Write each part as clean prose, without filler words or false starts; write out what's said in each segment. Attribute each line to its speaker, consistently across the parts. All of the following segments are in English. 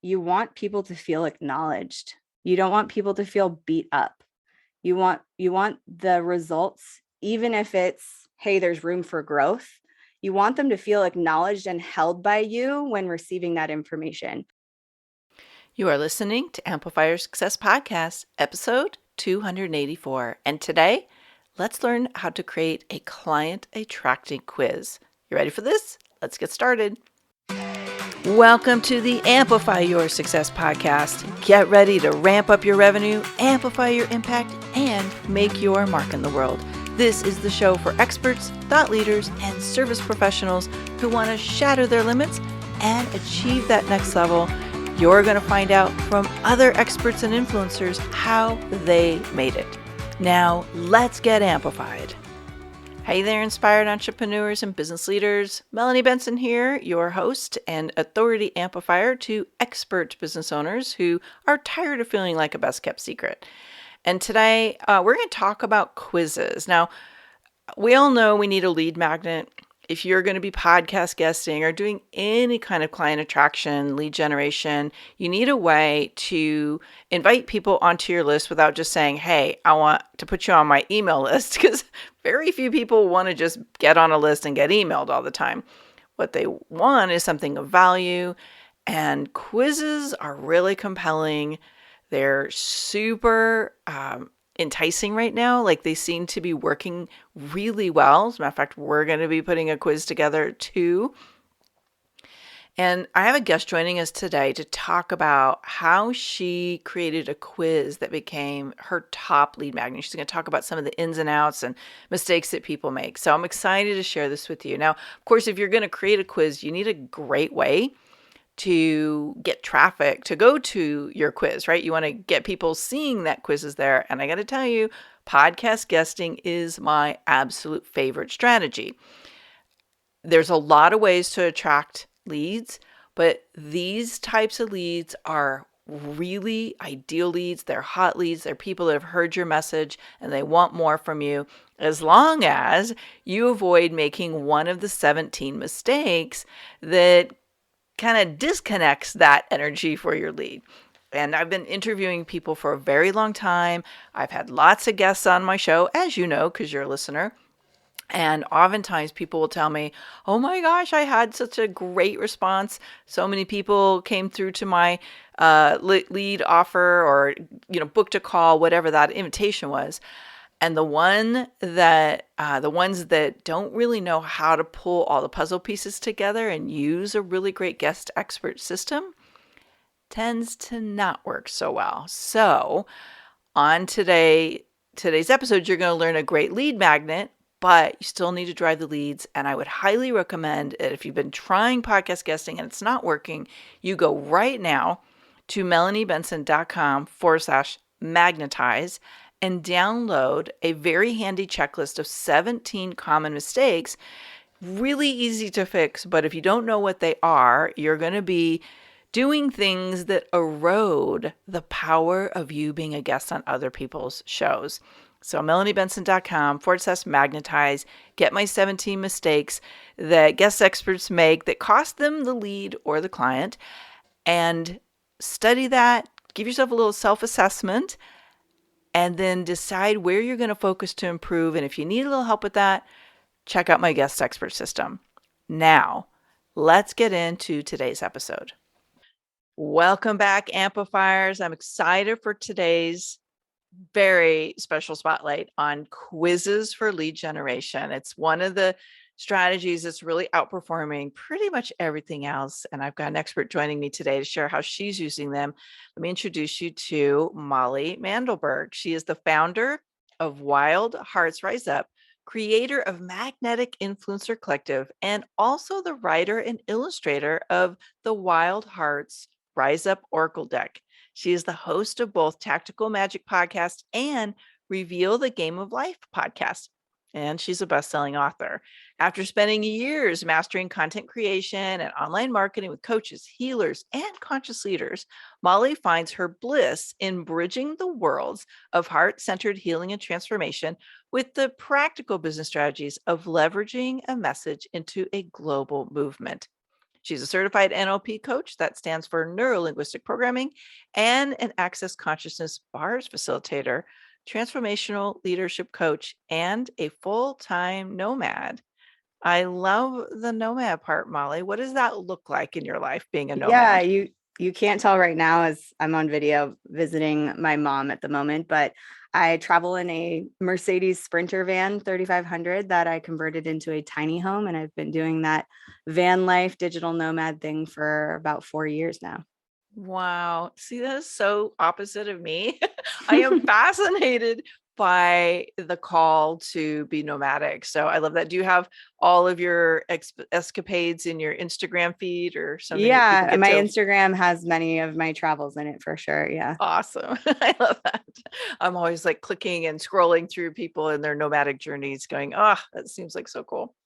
Speaker 1: you want people to feel acknowledged. You don't want people to feel beat up. You want the results, even if it's, hey, there's room for growth. You want them to feel acknowledged and held by you when receiving that information.
Speaker 2: You are listening to Amplify Your Success Podcast, episode 284. And today, let's learn how to create a client attracting quiz. You ready for this? Let's get started. Welcome to the Amplify Your Success Podcast. Get ready to ramp up your revenue, amplify your impact, and make your mark in the world. This is the show for experts, thought leaders, and service professionals who want to shatter their limits and achieve that next level. You're going to find out from other experts and influencers how they made it. Now, let's get amplified. Hey there, inspired entrepreneurs and business leaders. Melanie Benson here, your host and authority amplifier to expert business owners who are tired of feeling like a best-kept secret. And today, we're going to talk about quizzes. Now, we all know we need a lead magnet. If you're going to be podcast guesting or doing any kind of client attraction, lead generation, you need a way to invite people onto your list without just saying, hey, I want to put you on my email list, because very few people want to just get on a list and get emailed all the time. What they want is something of value, and quizzes are really compelling. They're super enticing right now. Like, they seem to be working really well. As a matter of fact, we're going to be putting a quiz together too. And I have a guest joining us today to talk about how she created a quiz that became her top lead magnet. She's going to talk about some of the ins and outs and mistakes that people make. So I'm excited to share this with you. Now, of course, if you're going to create a quiz, you need a great way to get traffic to go to your quiz, right? You want to get people seeing that quiz is there. And I got to tell you, podcast guesting is my absolute favorite strategy. There's a lot of ways to attract leads, but these types of leads are really ideal leads. They're hot leads. They're people that have heard your message and they want more from you, as long as you avoid making one of the 17 mistakes that kind of disconnects that energy for your lead. And I've been interviewing people for a very long time. I've had lots of guests on my show, as you know, because you're a listener. And oftentimes people will tell me, oh my gosh, I had such a great response. So many people came through to my lead offer, or, booked a call, whatever that invitation was. And the ones that don't really know how to pull all the puzzle pieces together and use a really great guest expert system tends to not work so well. So on today's episode, you're going to learn a great lead magnet, but you still need to drive the leads. And I would highly recommend that if you've been trying podcast guesting and it's not working, you go right now to melaniebenson.com/magnetize and download a very handy checklist of 17 common mistakes. Really easy to fix, but if you don't know what they are, you're going to be doing things that erode the power of you being a guest on other people's shows. So melaniebenson.com/magnetize, get my 17 mistakes that guest experts make that cost them the lead or the client, and study that, give yourself a little self-assessment, and then decide where you're going to focus to improve. And if you need a little help with that, check out my guest expert system. Now, let's get into today's episode. Welcome back, amplifiers. I'm excited for today's very special spotlight on quizzes for lead generation. It's one of the strategies that's really outperforming pretty much everything else. And I've got an expert joining me today to share how she's using them. Let me introduce you to Molly Mandelberg. She is the founder of Wild Hearts Rise Up, creator of Magnetic Influencer Collective, and also the writer and illustrator of the Wild Hearts Rise Up Oracle Deck. She is the host of both Tactical Magic Podcast and Reveal the Game of Life podcast. And she's a best-selling author. After spending years mastering content creation and online marketing with coaches, healers, and conscious leaders, Molly finds her bliss in bridging the worlds of heart-centered healing and transformation with the practical business strategies of leveraging a message into a global movement. She's a certified NLP coach, that stands for Neuro Linguistic Programming, and an Access Consciousness bars facilitator, transformational leadership coach, and a full-time nomad. I love the nomad part, Molly. What does that look like in your life, being a
Speaker 1: Yeah,
Speaker 2: nomad?
Speaker 1: you can't tell right now as I'm on video visiting my mom at the moment, but I travel in a Mercedes Sprinter van 3500 that I converted into a tiny home, and I've been doing that van life digital nomad thing for about 4 years now.
Speaker 2: Wow. See, that is so opposite of me. I am fascinated by the call to be nomadic. So I love that. Do you have all of your escapades in your Instagram feed or something that people
Speaker 1: Yeah,
Speaker 2: get
Speaker 1: my
Speaker 2: to?
Speaker 1: Instagram has many of my travels in it for sure. Yeah.
Speaker 2: Awesome. I love that. I'm always like clicking and scrolling through people and their nomadic journeys going, oh, that seems like so cool.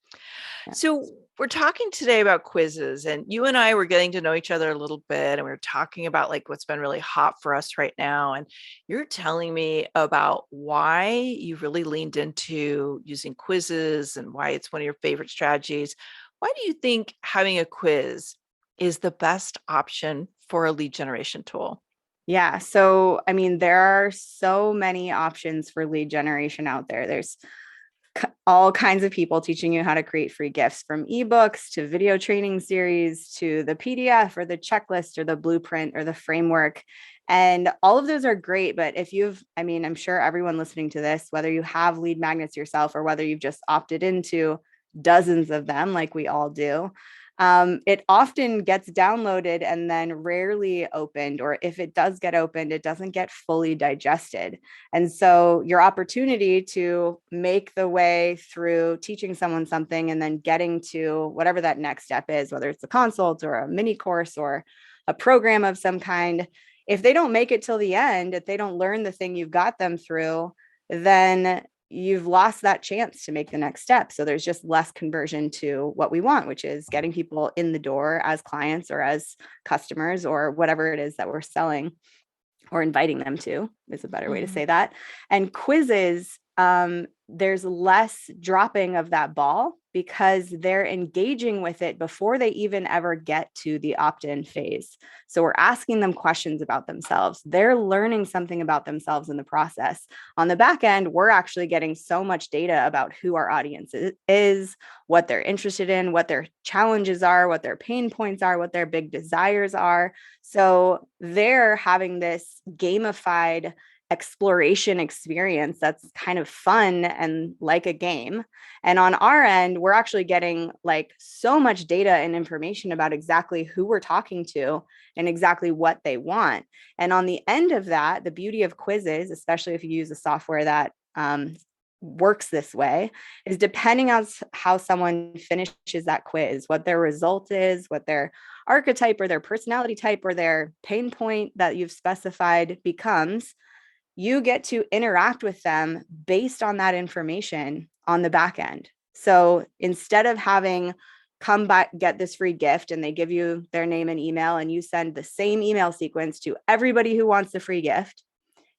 Speaker 1: Yeah.
Speaker 2: So we're talking today about quizzes, and you and I were getting to know each other a little bit, and we were talking about like what's been really hot for us right now. And you're telling me about why you really leaned into using quizzes and why it's one of your favorite strategies. Why do you think having a quiz is the best option for a lead generation tool?
Speaker 1: Yeah. So, I mean, there are so many options for lead generation out there. There's all kinds of people teaching you how to create free gifts, from ebooks to video training series to the PDF or the checklist or the blueprint or the framework. And all of those are great. But if I mean, I'm sure everyone listening to this, whether you have lead magnets yourself or whether you've just opted into dozens of them, like we all do, it often gets downloaded and then rarely opened, or if it does get opened, it doesn't get fully digested. And so your opportunity to make the way through teaching someone something and then getting to whatever that next step is, whether it's a consult or a mini course or a program of some kind, if they don't make it till the end, if they don't learn the thing you've got them through, then you've lost that chance to make the next step. So there's just less conversion to what we want, which is getting people in the door as clients or as customers or whatever it is that we're selling or inviting them to, is a better way to
Speaker 2: Mhm.
Speaker 1: say that. And quizzes, there's less dropping of that ball because they're engaging with it before they even ever get to the opt-in phase. So we're asking them questions about themselves. They're learning something about themselves in the process. On the back end, we're actually getting so much data about who our audience is, what they're interested in, what their challenges are, what their pain points are, what their big desires are. So they're having this gamified exploration experience that's kind of fun and like a game. And on our end, we're actually getting like so much data and information about exactly who we're talking to and exactly what they want. And on the end of that, the beauty of quizzes, especially if you use a software that works this way, is depending on how someone finishes that quiz, what their result is, what their archetype or their personality type or their pain point that you've specified becomes, you get to interact with them based on that information on the back end. So instead of having come back, get this free gift, and they give you their name and email, and you send the same email sequence to everybody who wants the free gift,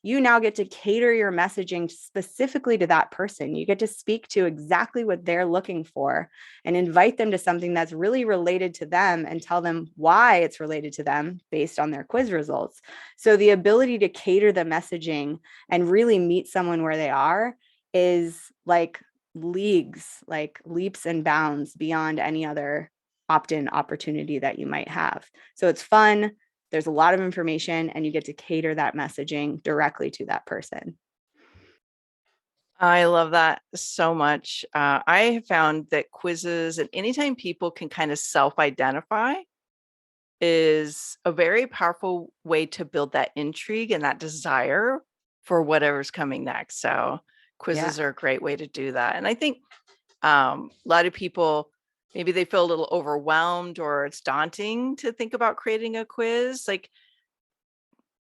Speaker 1: you now get to cater your messaging specifically to that person. You get to speak to exactly what they're looking for and invite them to something that's really related to them and tell them why it's related to them based on their quiz results. So the ability to cater the messaging and really meet someone where they are is like leagues, like leaps and bounds beyond any other opt-in opportunity that you might have. So it's fun. There's a lot of information and you get to cater that messaging directly to that person.
Speaker 2: I love that so much. I have found that quizzes and anytime people can kind of self-identify is a very powerful way to build that intrigue and that desire for whatever's coming next. So
Speaker 1: Yeah.
Speaker 2: quizzes are a great way to do that. And I think a lot of people, maybe they feel a little overwhelmed or it's daunting to think about creating a quiz. Like,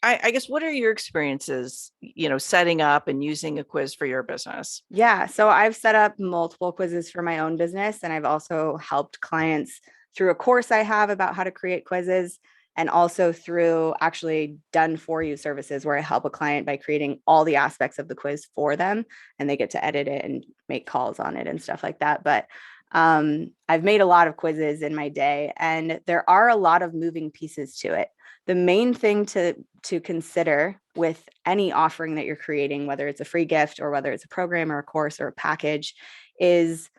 Speaker 2: I guess, what are your experiences, setting up and using a quiz for your business?
Speaker 1: Yeah. So I've set up multiple quizzes for my own business, and I've also helped clients through a course I have about how to create quizzes, and also through actually done for you services where I help a client by creating all the aspects of the quiz for them, and they get to edit it and make calls on it and stuff like that. But I've made a lot of quizzes in my day, and there are a lot of moving pieces to it. The main thing to consider with any offering that you're creating, whether it's a free gift or whether it's a program or a course or a package, is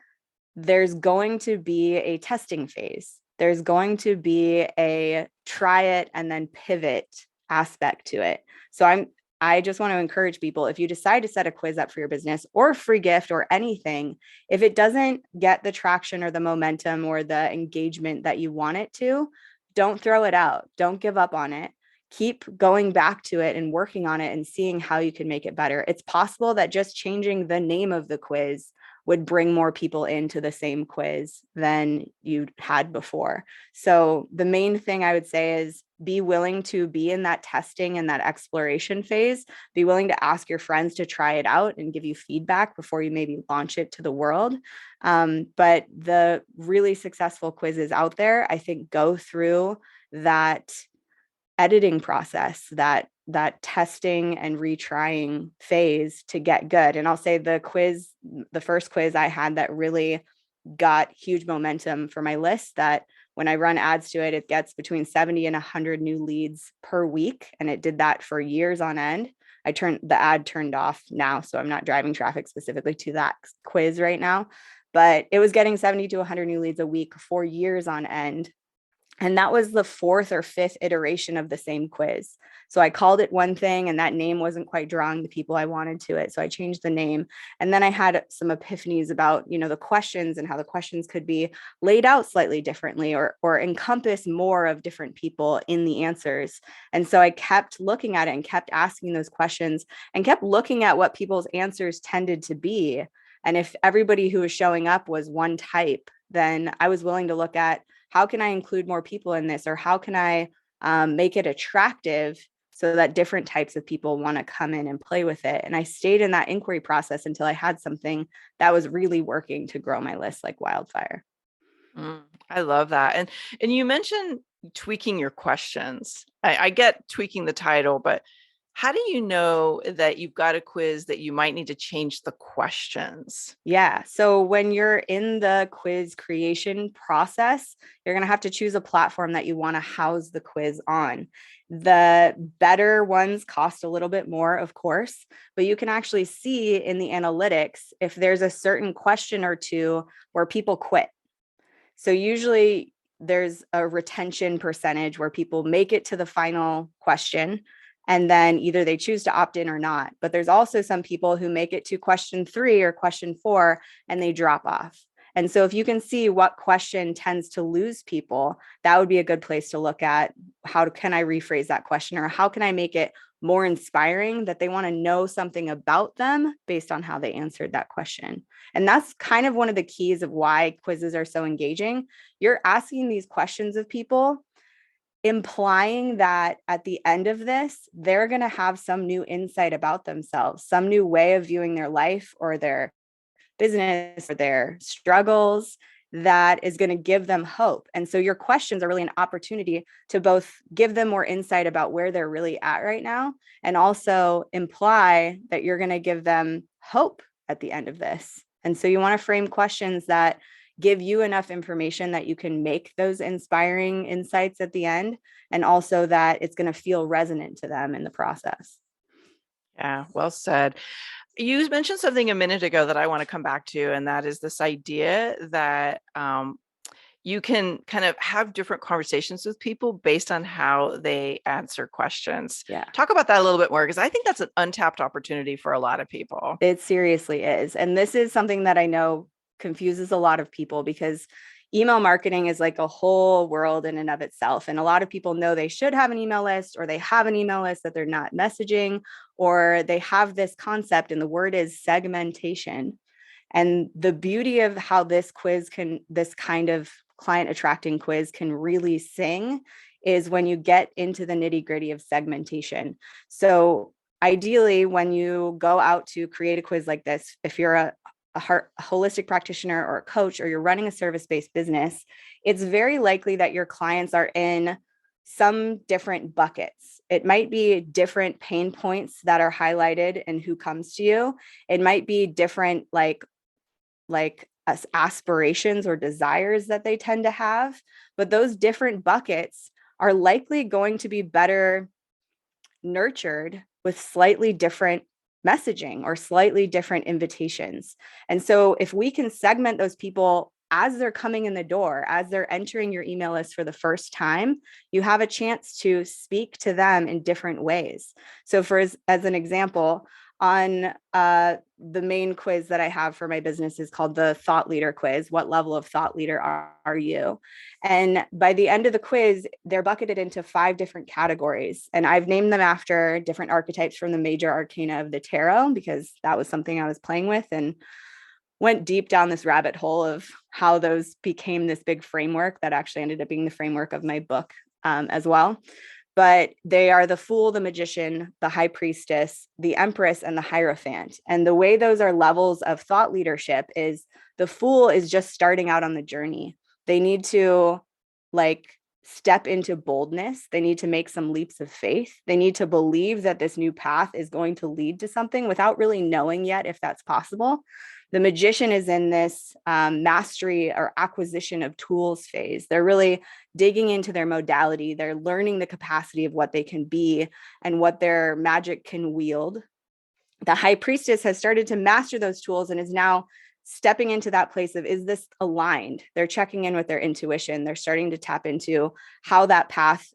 Speaker 1: there's going to be a testing phase. There's going to be a try it and then pivot aspect to it. So I just want to encourage people, if you decide to set a quiz up for your business or a free gift or anything, if it doesn't get the traction or the momentum or the engagement that you want it to, don't throw it out. Don't give up on it. Keep going back to it and working on it and seeing how you can make it better. It's possible that just changing the name of the quiz would bring more people into the same quiz than you had before. So the main thing I would say is be willing to be in that testing and that exploration phase. Be willing to ask your friends to try it out and give you feedback before you maybe launch it to the world. But the really successful quizzes out there, I think, go through that editing process, that testing and retrying phase to get good. And I'll say the first quiz I had that really got huge momentum for my list, that when I run ads to it, it gets between 70 and 100 new leads per week. And it did that for years on end. The ad turned off now, so I'm not driving traffic specifically to that quiz right now, but it was getting 70 to 100 new leads a week for years on end. And that was the fourth or fifth iteration of the same quiz. So I called it one thing and that name wasn't quite drawing the people I wanted to it. So I changed the name. And then I had some epiphanies about, the questions and how the questions could be laid out slightly differently or encompass more of different people in the answers. And so I kept looking at it and kept asking those questions and kept looking at what people's answers tended to be. And if everybody who was showing up was one type, then I was willing to look at, how can I include more people in this? Or how can I make it attractive so that different types of people want to come in and play with it? And I stayed in that inquiry process until I had something that was really working to grow my list like wildfire.
Speaker 2: I love that. And you mentioned tweaking your questions. I get tweaking the title, but how do you know that you've got a quiz that you might need to change the questions?
Speaker 1: Yeah. So when you're in the quiz creation process, you're going to have to choose a platform that you want to house the quiz on. The better ones cost a little bit more, of course, but you can actually see in the analytics if there's a certain question or two where people quit. So usually there's a retention percentage where people make it to the final question, and then either they choose to opt in or not. But there's also some people who make it to question 3 or question 4 and they drop off. And so if you can see what question tends to lose people, that would be a good place to look at, how can I rephrase that question, or how can I make it more inspiring that they want to know something about them based on how they answered that question. And that's kind of one of the keys of why quizzes are so engaging. You're asking these questions of people, implying that at the end of this, they're going to have some new insight about themselves, some new way of viewing their life or their business or their struggles that is going to give them hope. And so your questions are really an opportunity to both give them more insight about where they're really at right now, and also imply that you're going to give them hope at the end of this. And so you want to frame questions that give you enough information that you can make those inspiring insights at the end, and also that it's going to feel resonant to them in the process.
Speaker 2: Yeah, well said. You mentioned something a minute ago that I want to come back to, and that is this idea that you can kind of have different conversations with people based on how they answer questions.
Speaker 1: Yeah.
Speaker 2: Talk about that a little bit more, because I think that's an untapped opportunity for a lot of people.
Speaker 1: It seriously is. And this is something that I know confuses a lot of people, because email marketing is like a whole world in and of itself. And a lot of people know they should have an email list, or they have an email list that they're not messaging, or they have this concept, and the word is segmentation. And the beauty of how this kind of client attracting quiz can really sing is when you get into the nitty gritty of segmentation. So ideally, when you go out to create a quiz like this, if you're a holistic practitioner or a coach, or you're running a service-based business, it's very likely that your clients are in some different buckets. It might be different pain points that are highlighted in who comes to you. It might be different like aspirations or desires that they tend to have. But those different buckets are likely going to be better nurtured with slightly different messaging or slightly different invitations. And so if we can segment those people as they're coming in the door, as they're entering your email list for the first time, you have a chance to speak to them in different ways. So as an example, on the main quiz that I have for my business is called the Thought Leader Quiz. What level of thought leader are you? And by the end of the quiz, they're bucketed into 5 different categories. And I've named them after different archetypes from the major arcana of the tarot, because that was something I was playing with and went deep down this rabbit hole of how those became this big framework that actually ended up being the framework of my book as well. But they are the Fool, the Magician, the High Priestess, the Empress, and the Hierophant. And the way those are levels of thought leadership is the Fool is just starting out on the journey. They need to step into boldness. They need to make some leaps of faith. They need to believe that this new path is going to lead to something without really knowing yet if that's possible. The Magician is in this mastery or acquisition of tools phase. They're really digging into their modality. They're learning the capacity of what they can be and what their magic can wield. The High Priestess has started to master those tools and is now stepping into that place of, is this aligned? They're checking in with their intuition. They're starting to tap into how that path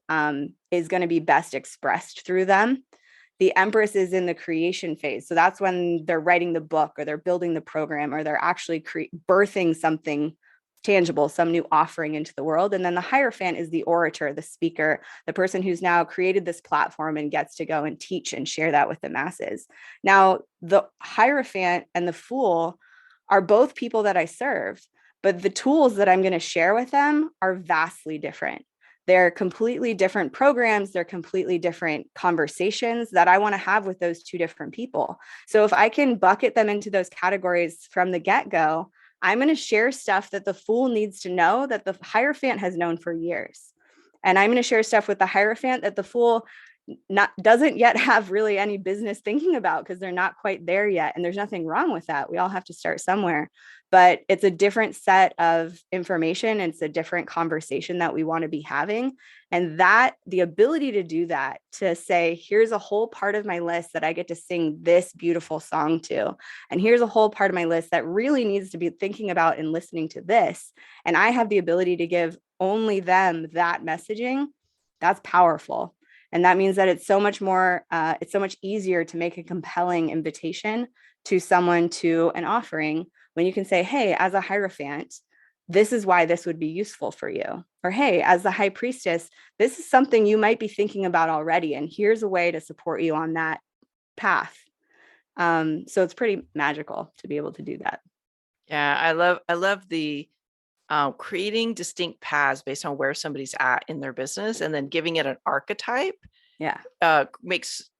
Speaker 1: is going to be best expressed through them. The Empress is in the creation phase. So that's when they're writing the book or they're building the program or they're actually birthing something tangible, some new offering into the world. And then the Hierophant is the orator, the speaker, the person who's now created this platform and gets to go and teach and share that with the masses. Now, the Hierophant and the Fool are both people that I serve, but the tools that I'm going to share with them are vastly different. They're completely different programs. They're completely different conversations that I want to have with those 2 different people. So if I can bucket them into those categories from the get-go, I'm going to share stuff that the Fool needs to know that the Hierophant has known for years. And I'm going to share stuff with the Hierophant that the Fool doesn't yet have really any business thinking about because they're not quite there yet. And there's nothing wrong with that. We all have to start somewhere, but it's a different set of information. It's a different conversation that we want to be having. And that the ability to do that, to say, here's a whole part of my list that I get to sing this beautiful song to. And here's a whole part of my list that really needs to be thinking about and listening to this. And I have the ability to give only them that messaging. That's powerful. And that means that it's so much easier to make a compelling invitation to someone to an offering when you can say, hey, as a Hierophant, this is why this would be useful for you. Or, hey, as the High Priestess, this is something you might be thinking about already. And here's a way to support you on that path. So it's pretty magical to be able to do that.
Speaker 2: Yeah, I love the creating distinct paths based on where somebody's at in their business and then giving it an archetype.
Speaker 1: Yeah.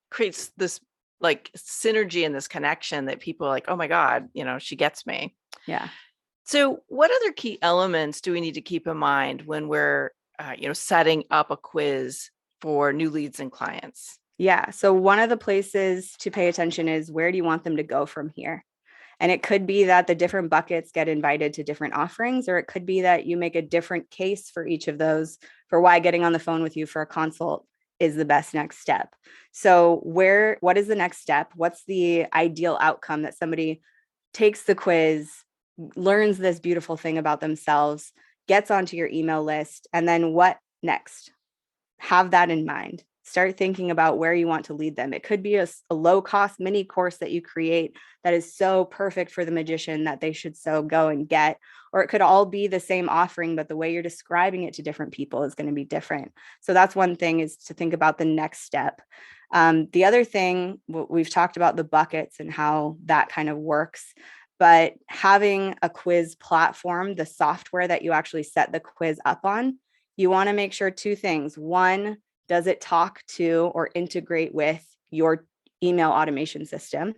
Speaker 2: Creates this synergy and this connection that people are like, oh my God, she gets me.
Speaker 1: Yeah.
Speaker 2: So what other key elements do we need to keep in mind when we're, setting up a quiz for new leads and clients?
Speaker 1: Yeah. So one of the places to pay attention is, where do you want them to go from here? And it could be that the different buckets get invited to different offerings, or it could be that you make a different case for each of those for why getting on the phone with you for a consult is the best next step. So what is the next step? What's the ideal outcome that somebody takes the quiz, learns this beautiful thing about themselves, gets onto your email list, and then what next? Have that in mind. Start thinking about where you want to lead them. It could be a low-cost mini course that you create that is so perfect for the magician that they should so go and get. Or it could all be the same offering, but the way you're describing it to different people is going to be different. So that's one thing, is to think about the next step. The other thing, we've talked about the buckets and how that kind of works, but having a quiz platform, the software that you actually set the quiz up on, you want to make sure 2 things. One, does it talk to or integrate with your email automation system?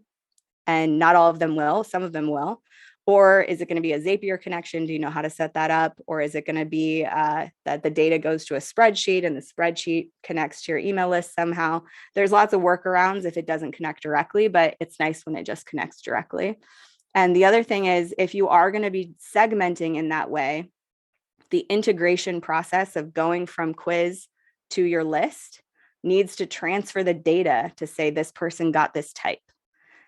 Speaker 1: And not all of them will, some of them will. Or is it going to be a Zapier connection? Do you know how to set that up? Or is it going to be that the data goes to a spreadsheet and the spreadsheet connects to your email list somehow? There's lots of workarounds if it doesn't connect directly, but it's nice when it just connects directly. And the other thing is, if you are going to be segmenting in that way, the integration process of going from quiz to your list needs to transfer the data to say this person got this type.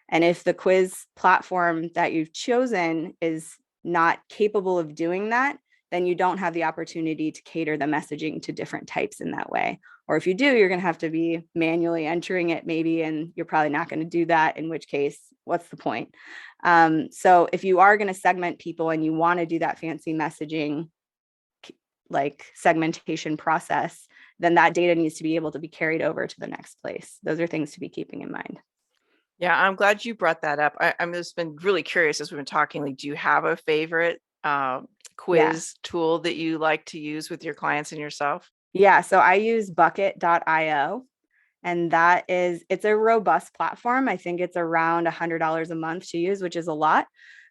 Speaker 1: And if the quiz platform that you've chosen is not capable of doing that, then you don't have the opportunity to cater the messaging to different types in that way. Or if you do, you're going to have to be manually entering it maybe, and you're probably not going to do that, in which case, what's the point? So if you are going to segment people and you want to do that fancy messaging, like segmentation process, then that data needs to be able to be carried over to the next place. Those are things to be keeping in mind.
Speaker 2: Yeah, I'm glad you brought that up. I'm just been really curious as we've been talking. Like, do you have a favorite quiz tool that you like to use with your clients and yourself?
Speaker 1: Yeah, so I use bucket.io, and it's a robust platform. I think it's around $100 a month to use, which is a lot.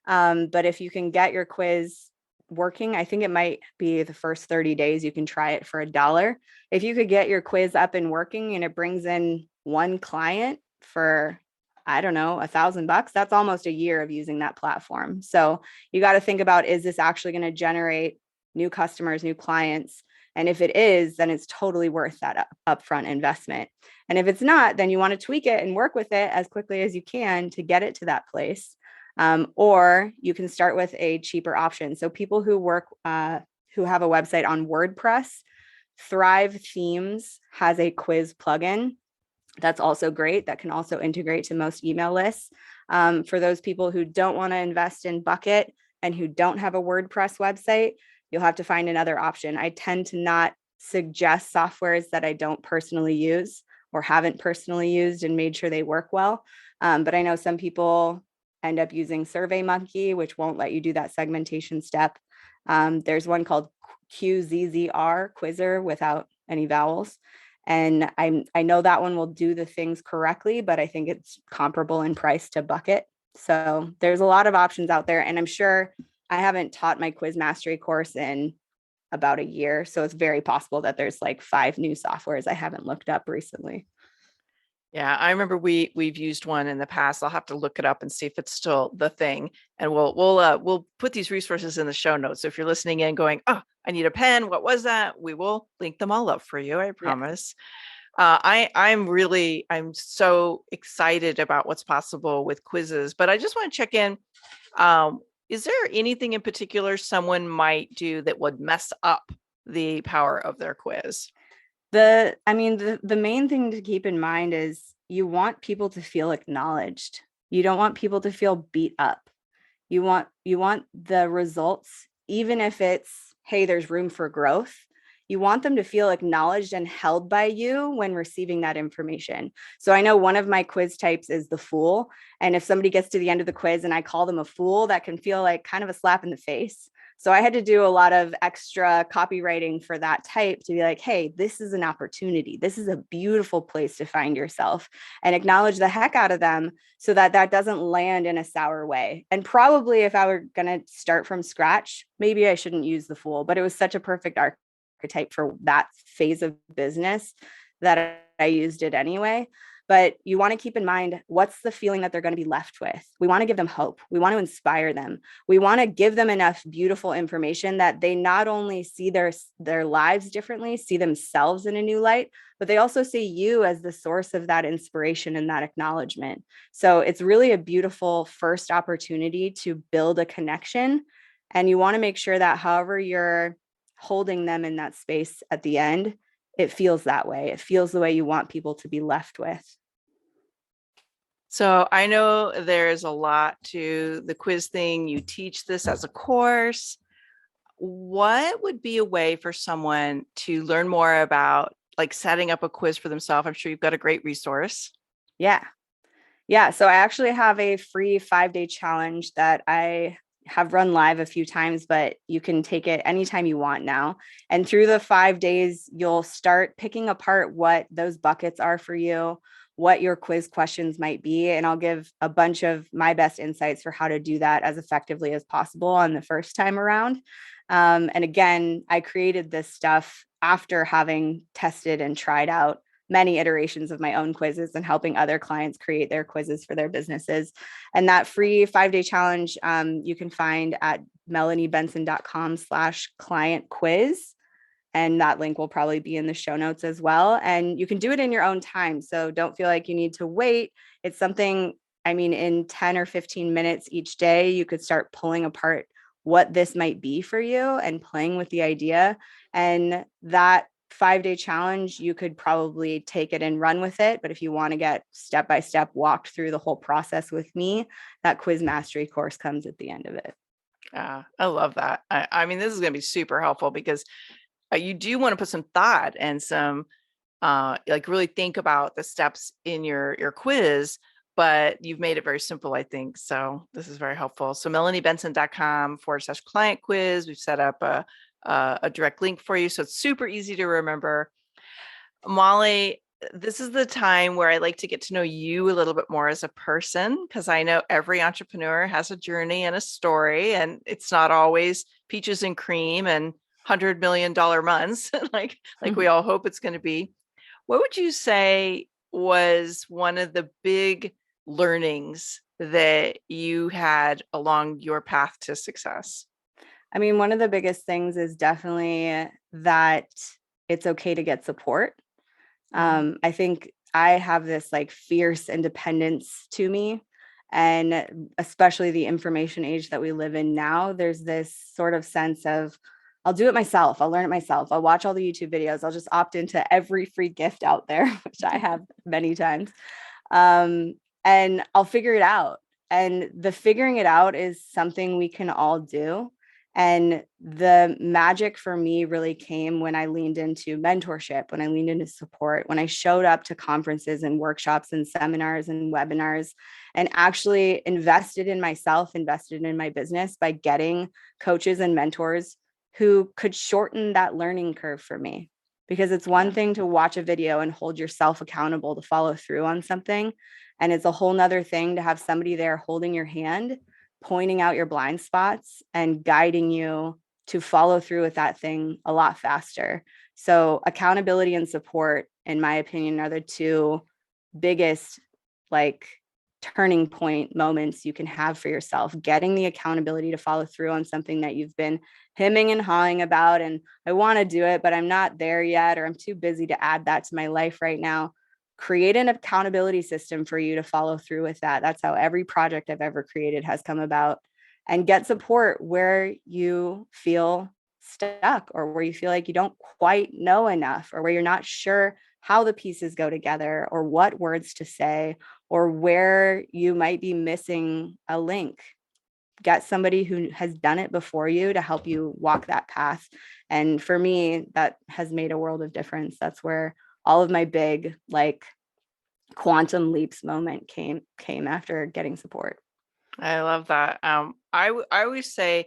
Speaker 1: But if you can get your quiz working, I think it might be the first 30 days, you can try it for $1. If you could get your quiz up and working and it brings in one client for, I don't know, $1,000, that's almost a year of using that platform. So you got to think about, is this actually going to generate new customers, new clients? And if it is, then it's totally worth that upfront investment. And if it's not, then you want to tweak it and work with it as quickly as you can to get it to that place. Or you can start with a cheaper option. So people who who have a website on WordPress, Thrive Themes has a quiz plugin. That's also great. That can also integrate to most email lists. For those people who don't want to invest in Bucket and who don't have a WordPress website, you'll have to find another option. I tend to not suggest softwares that I don't personally use or haven't personally used and made sure they work well. But I know some people end up using SurveyMonkey, which won't let you do that segmentation step. There's one called QZZR, Quizzer, without any vowels. And I know that one will do the things correctly, but I think it's comparable in price to Bucket. So there's a lot of options out there. And I'm sure, I haven't taught my quiz mastery course in about a year. So it's very possible that there's like 5 new softwares I haven't looked up recently.
Speaker 2: Yeah, I remember we've used one in the past. I'll have to look it up and see if it's still the thing. And we'll put these resources in the show notes. So if you're listening in going, oh, I need a pen, what was that? We will link them all up for you, I promise. Yeah. I'm so excited about what's possible with quizzes, but I just want to check in. Is there anything in particular someone might do that would mess up the power of their quiz?
Speaker 1: The main thing to keep in mind is you want people to feel acknowledged. You don't want people to feel beat up. You want the results, even if it's, hey, there's room for growth. You want them to feel acknowledged and held by you when receiving that information. So I know one of my quiz types is the fool. And if somebody gets to the end of the quiz and I call them a fool, that can feel like kind of a slap in the face. So I had to do a lot of extra copywriting for that type to be like, hey, this is an opportunity. This is a beautiful place to find yourself, and acknowledge the heck out of them so that that doesn't land in a sour way. And probably if I were going to start from scratch, maybe I shouldn't use the fool, but it was such a perfect archetype for that phase of business that I used it anyway. But you want to keep in mind, what's the feeling that they're going to be left with? We want to give them hope. We want to inspire them. We want to give them enough beautiful information that they not only see their lives differently, see themselves in a new light, but they also see you as the source of that inspiration and that acknowledgement. So it's really a beautiful first opportunity to build a connection. And you want to make sure that however you're holding them in that space at the end, it feels that way. It feels the way you want people to be left with.
Speaker 2: So I know there's a lot to the quiz thing. You teach this as a course. What would be a way for someone to learn more about like setting up a quiz for themselves? I'm sure you've got a great resource.
Speaker 1: Yeah. So I actually have a free 5-day challenge that I have run live a few times, but you can take it anytime you want now. And through the 5 days, you'll start picking apart what those buckets are for you, what your quiz questions might be. And I'll give a bunch of my best insights for how to do that as effectively as possible on the first time around. And again, I created this stuff after having tested and tried out many iterations of my own quizzes and helping other clients create their quizzes for their businesses. And that free 5-day challenge you can find at melaniebenson.com/client quiz. And that link will probably be in the show notes as well. And you can do it in your own time. So don't feel like you need to wait. It's something, I mean, in 10 or 15 minutes each day, you could start pulling apart what this might be for you and playing with the idea. And that 5-day challenge, you could probably take it and run with it. But if you want to get step-by-step walked through the whole process with me, that quiz mastery course comes at the end of it.
Speaker 2: I love that. I mean, this is going to be super helpful because you do want to put some thought and some like really think about the steps in your quiz, but you've made it very simple, I think. So this is very helpful. So melaniebenson.com/client quiz. We've set up a direct link for you. So it's super easy to remember. Molly, this is the time where I like to get to know you a little bit more as a person, because I know every entrepreneur has a journey and a story, and it's not always peaches and cream and $100 million months like we all hope it's going to be. What would you say was one of the big learnings that you had along your path to success?
Speaker 1: I mean, one of the biggest things is definitely that it's okay to get support. I think I have this like fierce independence to me. And especially the information age that we live in now, there's this sort of sense of, I'll do it myself. I'll learn it myself. I'll watch all the YouTube videos. I'll just opt into every free gift out there, which I have many times. And I'll figure it out. And the figuring it out is something we can all do. And the magic for me really came when I leaned into mentorship, when I leaned into support, when I showed up to conferences and workshops and seminars and webinars and actually invested in myself, invested in my business by getting coaches and mentors who could shorten that learning curve for me. Because it's one thing to watch a video and hold yourself accountable to follow through on something. And it's a whole nother thing to have somebody there holding your hand, pointing out your blind spots and guiding you to follow through with that thing a lot faster. So accountability and support, in my opinion, are the two biggest like turning point moments you can have for yourself. Getting the accountability to follow through on something that you've been hemming and hawing about, and I want to do it, but I'm not there yet, or I'm too busy to add that to my life right now. Create an accountability system for you to follow through with that. That's how every project I've ever created has come about. And get support where you feel stuck or where you feel like you don't quite know enough, or where you're not sure how the pieces go together or what words to say, or where you might be missing a link. Get somebody who has done it before you to help you walk that path. And for me, that has made a world of difference. That's where all of my big like quantum leaps moment came after getting support.
Speaker 2: I love that. I always say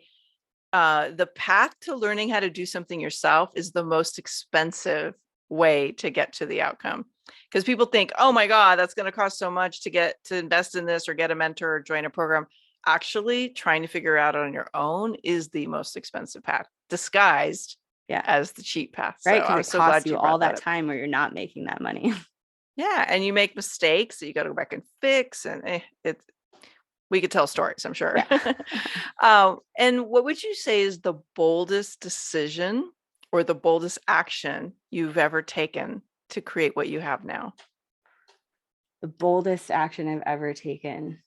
Speaker 2: the path to learning how to do something yourself is the most expensive way to get to the outcome. Because people think, oh my God, that's going to cost so much to get to invest in this or get a mentor or join a program. Actually, trying to figure out on your own is the most expensive path, disguised as the cheap path.
Speaker 1: Right.
Speaker 2: So I'm
Speaker 1: because it
Speaker 2: so
Speaker 1: costs
Speaker 2: glad
Speaker 1: you all that time where you're not making that money.
Speaker 2: Yeah. And you make mistakes that you got to go back and fix. And we could tell stories, I'm sure. Yeah. And what would you say is the boldest decision or the boldest action you've ever taken to create what you have now?
Speaker 1: The boldest action I've ever taken.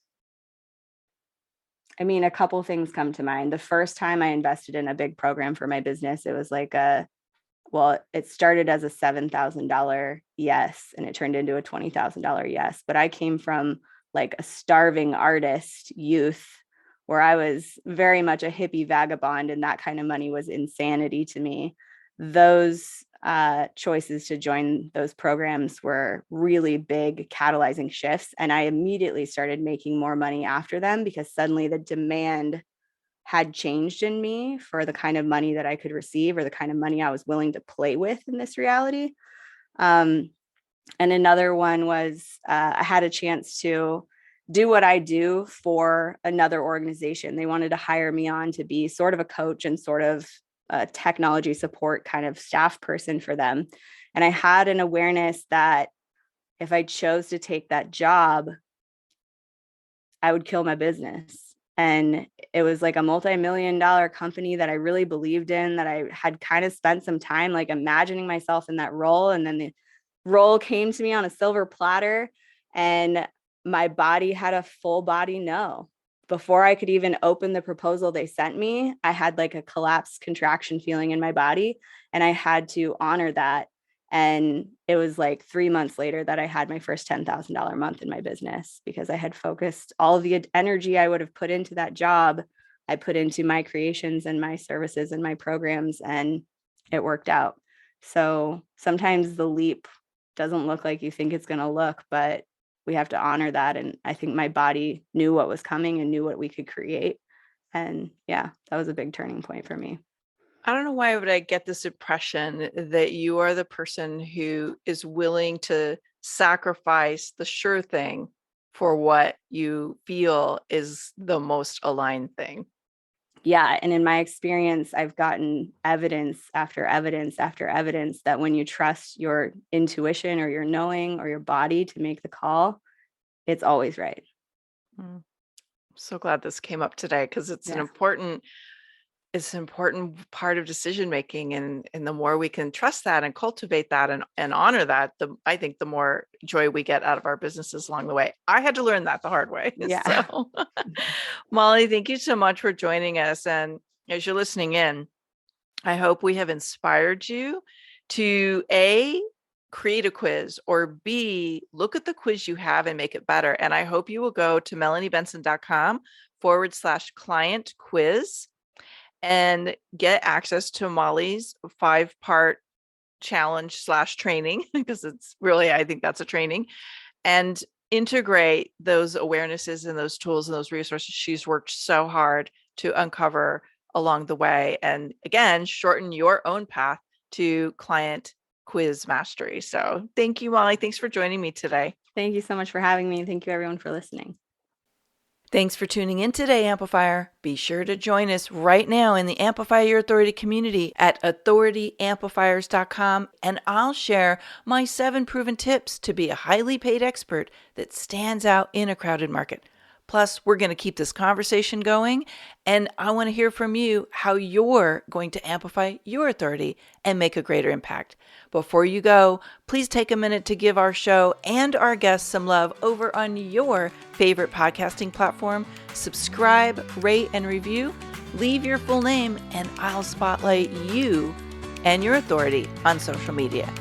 Speaker 1: I mean, a couple things come to mind. The first time I invested in a big program for my business, it was like it started as a $7,000 yes, and it turned into a $20,000 yes. But I came from like a starving artist youth where I was very much a hippie vagabond, and that kind of money was insanity to me. Those choices to join those programs were really big catalyzing shifts. And I immediately started making more money after them because suddenly the demand had changed in me for the kind of money that I could receive or the kind of money I was willing to play with in this reality. And another one was I had a chance to do what I do for another organization. They wanted to hire me on to be sort of a coach and sort of a technology support kind of staff person for them. And I had an awareness that if I chose to take that job, I would kill my business. And it was like a multi-million-dollar company that I really believed in, that I had kind of spent some time like imagining myself in that role. And then the role came to me on a silver platter, and my body had a full body no. Before I could even open the proposal they sent me, I had like a collapsed contraction feeling in my body, and I had to honor that. And it was like 3 months later that I had my first $10,000 month in my business, because I had focused all of the energy I would have put into that job. I put into my creations and my services and my programs, and it worked out. So sometimes the leap doesn't look like you think it's going to look, but we have to honor that. And I think my body knew what was coming and knew what we could create. And yeah, that was a big turning point for me.
Speaker 2: I don't know why, but I get this impression that you are the person who is willing to sacrifice the sure thing for what you feel is the most aligned thing.
Speaker 1: Yeah. And in my experience, I've gotten evidence after evidence after evidence that when you trust your intuition or your knowing or your body to make the call, it's always right.
Speaker 2: I'm so glad this came up today, because it's an important part of decision making. And the more we can trust that and cultivate that and honor that, I think the more joy we get out of our businesses along the way. I had to learn that the hard way.
Speaker 1: Yeah.
Speaker 2: So Molly, thank you so much for joining us. And as you're listening in, I hope we have inspired you to A, create a quiz, or B, look at the quiz you have and make it better. And I hope you will go to melaniebenson.com/client quiz and get access to Molly's 5-part challenge / training, because it's really, I think that's a training, and integrate those awarenesses and those tools and those resources she's worked so hard to uncover along the way. And again, shorten your own path to client quiz mastery. So thank you, Molly. Thanks for joining me today.
Speaker 1: Thank you so much for having me. Thank you, everyone, for listening.
Speaker 2: Thanks for tuning in today, Amplifier. Be sure to join us right now in the Amplify Your Authority community at authorityamplifiers.com, and I'll share my 7 proven tips to be a highly paid expert that stands out in a crowded market. Plus, we're going to keep this conversation going, and I want to hear from you how you're going to amplify your authority and make a greater impact. Before you go, please take a minute to give our show and our guests some love over on your favorite podcasting platform. Subscribe, rate, and review. Leave your full name, and I'll spotlight you and your authority on social media.